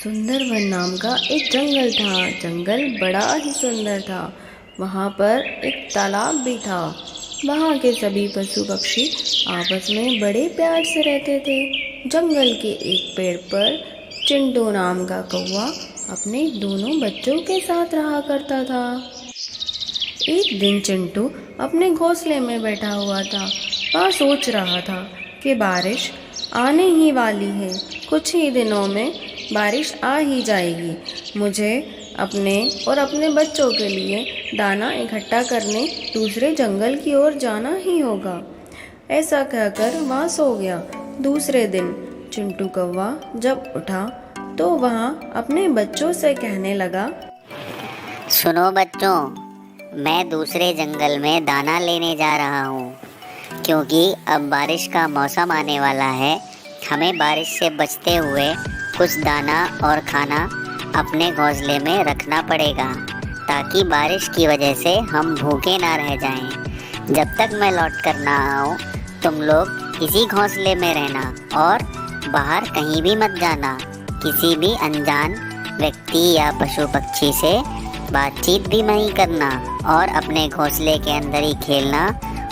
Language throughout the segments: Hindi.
सुंदरवन नाम का एक जंगल था। जंगल बड़ा ही सुंदर था। वहाँ पर एक तालाब भी था। वहाँ के सभी पशु पक्षी आपस में बड़े प्यार से रहते थे। जंगल के एक पेड़ पर चिंटू नाम का कौवा अपने दोनों बच्चों के साथ रहा करता था। एक दिन चिंटू अपने घोंसले में बैठा हुआ था। वह सोच रहा था कि बारिश आने ही वाली है। कुछ ही दिनों में बारिश आ ही जाएगी। मुझे अपने और अपने बच्चों के लिए दाना इकट्ठा करने दूसरे जंगल की ओर जाना ही होगा। ऐसा कहकर वह सो गया। दूसरे दिन चिंटू कौवा जब उठा तो वह अपने बच्चों से कहने लगा, सुनो बच्चों, मैं दूसरे जंगल में दाना लेने जा रहा हूँ, क्योंकि अब बारिश का मौसम आने वाला है। हमें बारिश से बचते हुए कुछ दाना और खाना अपने घोंसले में रखना पड़ेगा, ताकि बारिश की वजह से हम भूखे ना रह जाएं। जब तक मैं लौट कर ना आऊँ, तुम लोग इसी घोंसले में रहना और बाहर कहीं भी मत जाना। किसी भी अनजान व्यक्ति या पशु पक्षी से बातचीत भी नहीं करना और अपने घोंसले के अंदर ही खेलना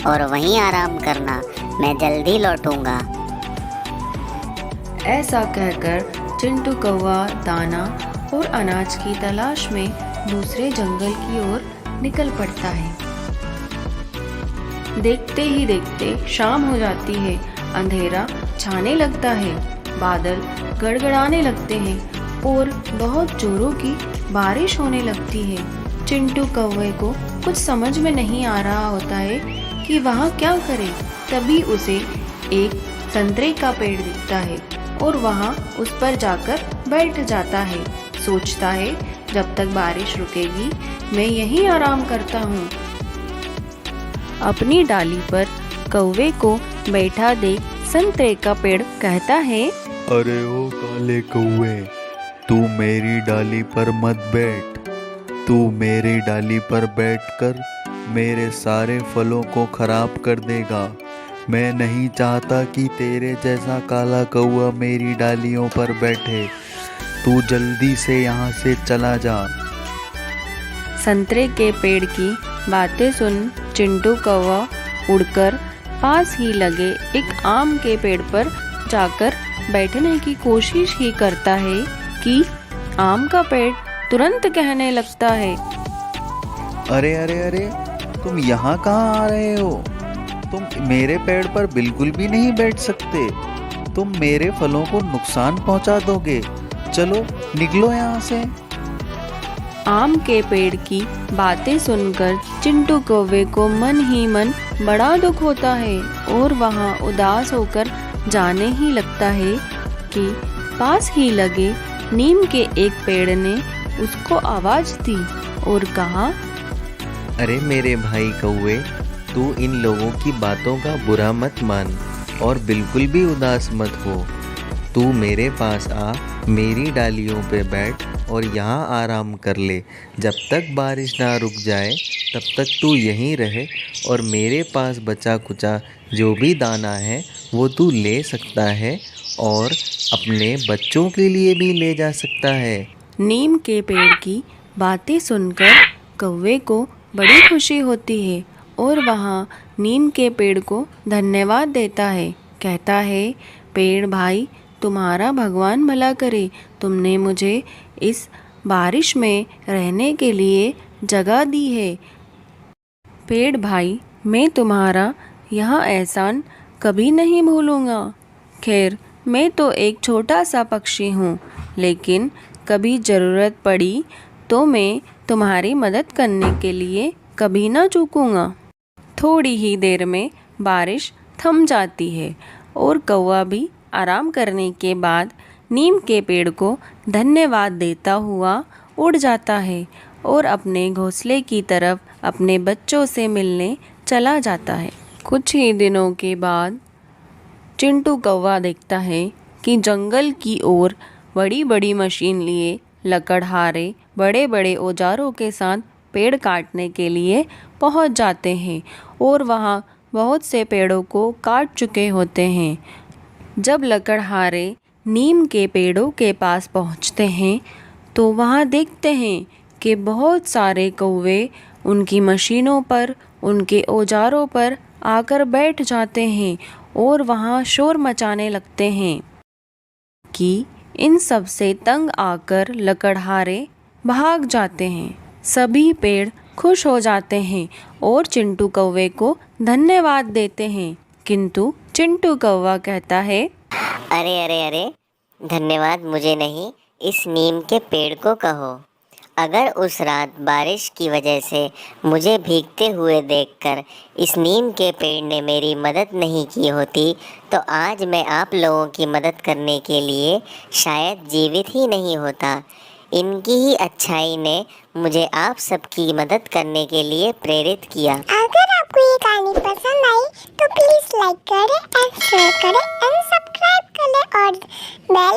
और वहीं आराम करना। मैं जल्दी लौटूंगा। ऐसा कहकर चिंटू कौवा दाना और अनाज की तलाश में दूसरे जंगल की ओर निकल पड़ता है। देखते ही देखते शाम हो जाती है। अंधेरा छाने लगता है। बादल गड़गड़ाने लगते हैं और बहुत जोरों की बारिश होने लगती है। चिंटू कौवे को कुछ समझ में नहीं आ रहा होता है कि वह क्या करे। तभी उसे एक संतरे का पेड़ दिखता है और वह उस पर जाकर बैठ जाता है। सोचता है, जब तक बारिश रुकेगी मैं यहीं आराम करता हूँ। अपनी डाली पर कौवे को बैठा देख संतरे का पेड़ कहता है, अरे ओ काले कौवे, तू मेरी डाली पर मत बैठ। तू मेरी डाली पर बैठकर मेरे सारे फलों को खराब कर देगा। मैं नहीं चाहता कि तेरे जैसा काला कौवा मेरी डालियों पर बैठे। तू जल्दी से यहाँ से चला जा। संतरे के पेड़ की बातें सुन चिंटू कौवा उड़कर पास ही लगे एक आम के पेड़ पर जाकर बैठने की कोशिश ही करता है कि आम का पेड़ तुरंत कहने लगता है, अरे अरे अरे, तुम यहाँ कहाँ आ रहे हो? तुम मेरे पेड़ पर बिल्कुल भी नहीं बैठ सकते। तुम मेरे फलों को नुकसान पहुँचा दोगे। चलो निकलो यहाँ से। आम के पेड़ की बातें सुनकर चिंटू कौवे को मन ही मन बड़ा दुख होता है और वहाँ उदास होकर जाने ही लगता है कि पास ही लगे नीम के एक पेड़ ने उसको आवाज दी और कहा, अरे मेरे भाई कौवे, तू इन लोगों की बातों का बुरा मत मान और बिल्कुल भी उदास मत हो। तू मेरे पास आ, मेरी डालियों पे बैठ और यहाँ आराम कर ले। जब तक बारिश ना रुक जाए तब तक तू यहीं रहे और मेरे पास बचा कुचा जो भी दाना है वो तू ले सकता है और अपने बच्चों के लिए भी ले जा सकता है। नीम के पेड़ की बातें सुनकर कौवे को बड़ी खुशी होती है और वहाँ नीम के पेड़ को धन्यवाद देता है। कहता है, पेड़ भाई, तुम्हारा भगवान भला करे। तुमने मुझे इस बारिश में रहने के लिए जगह दी है। पेड़ भाई, मैं तुम्हारा यह एहसान कभी नहीं भूलूंगा। खैर, मैं तो एक छोटा सा पक्षी हूँ, लेकिन कभी ज़रूरत पड़ी तो मैं तुम्हारी मदद करने के लिए कभी ना चूकूँगा। थोड़ी ही देर में बारिश थम जाती है और कौवा भी आराम करने के बाद नीम के पेड़ को धन्यवाद देता हुआ उड़ जाता है और अपने घोंसले की तरफ अपने बच्चों से मिलने चला जाता है। कुछ ही दिनों के बाद चिंटू कौवा देखता है कि जंगल की ओर बड़ी बड़ी मशीन लिए लकड़हारे बड़े बड़े औजारों के साथ पेड़ काटने के लिए पहुंच जाते हैं और वहां बहुत से पेड़ों को काट चुके होते हैं। जब लकड़हारे नीम के पेड़ों के पास पहुंचते हैं तो वहां देखते हैं कि बहुत सारे कौवे उनकी मशीनों पर, उनके औजारों पर आकर बैठ जाते हैं और वहां शोर मचाने लगते हैं कि इन सब से तंग आकर लकड़हारे भाग जाते हैं। सभी पेड़ खुश हो जाते हैं और चिंटू कौवे को धन्यवाद देते हैं, किंतु चिंटू कौवा कहता है, अरे अरे अरे, धन्यवाद मुझे नहीं, इस नीम के पेड़ को कहो। अगर उस रात बारिश की वजह से मुझे भीगते हुए देखकर इस नीम के पेड़ ने मेरी मदद नहीं की होती तो आज मैं आप लोगों की मदद करने के लिए शायद जीवित ही नहीं होता। इनकी ही अच्छाई ने मुझे आप सबकी मदद करने के लिए प्रेरित किया। अगर आपको ये कहानी पसंद आई तो प्लीज लाइक करें एंड शेयर करें एंड सब्सक्राइब करें और बेल